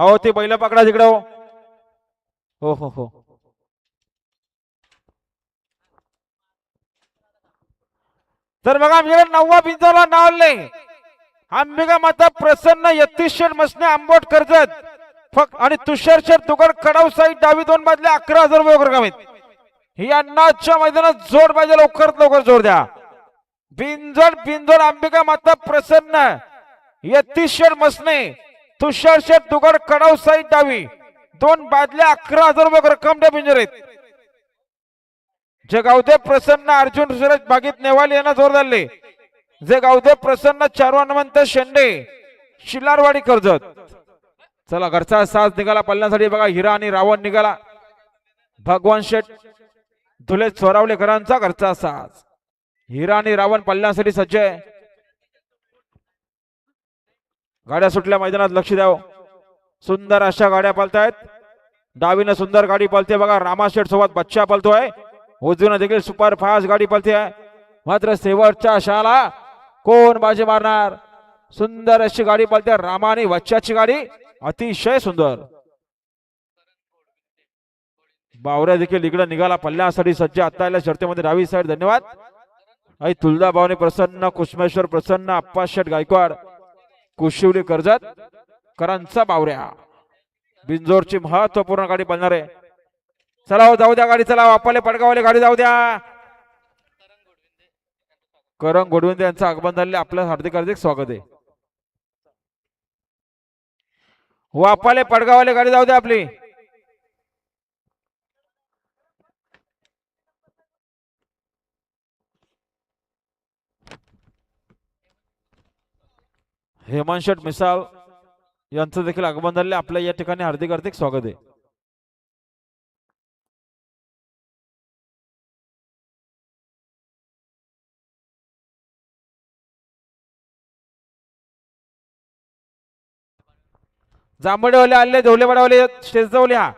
हो ते बैल पकडा तिकडे हो हो हो. तर बघा आमच्याकडे 9वा बिंजोला नाव आले अंबिका माता प्रसन्न यतीशेर मसने आंबोट कर्जत फक्त आणि तुषार शेर तुगर कडाव साईड डावी दोन बाजले 11,000 रुपये वगैरे कामेत ही अन्नाच्या मैदानात जोड पाहिजे लवकरात लवकर जोड द्या. बिंजोड बिंजोड अंबिका माता प्रसन्न यतीशेर मसने तुषार शेर तुगर कडाव साईड डावी दोन बाजले 11,000 रुपये रक्कम द्या बिंजोरीत. जे गावदे प्रसन्न अर्जुन सुरेश भागीत नेवाल यांना जोर झाले जे गावदे प्रसन्न चारू हनुमंत शेंडे शिलारवाडी कर्जत. चला घरचा साज निघाला पल्ल्यासाठी बघा हिरा आणि रावण निघाला भगवान शेठ धुले चोरावलेकरांचा घरचा साज हिरा आणि रावण पल्ल्यासाठी सज्ज आहे. गाड्या सुटल्या मैदानात लक्ष द्यावं सुंदर अशा गाड्या पळतायत डावीनं सुंदर गाडी पळते बघा रामाशेठ सोबत बच्चा पळतोय उजवीनं देखील सुपर फास्ट गाडी पळते आहे मात्र शेवटच्या शाला कोण बाजी मारणार सुंदर अशी गाडी पळते रामा आणि बच्चाची गाडी अतिशय सुंदर. बावऱ्या देखील इकडे निघाला पल्ल्यासाठी सज्ज आता आल्या शर्तीमध्ये डावी साईड धन्यवाद. आई तुलदाबावने प्रसन्न कुसमेश्वर प्रसन्न अप्पा शेठ गायकवाड कुशिवली कर्जत करांचा बावऱ्या बिंजोरची महत्वपूर्ण गाडी पळणार आहे. चला हो जाऊ द्या गाडी चला वापाले पडगावले गाडी जाऊ द्या. करंग गोडविंदे यांचं आगमन झाले आपलं हार्दिक हार्दिक स्वागत आहे. वापाले पडगावले गाडी जाऊ द्या आपली. हेमंत शेठ मिसाळ यांचं देखील आगमन झाले आपल्या या ठिकाणी हार्दिक हार्दिक स्वागत आहे. जांभळेवाले आले धोलेवाडावाले स्टेज जवळ या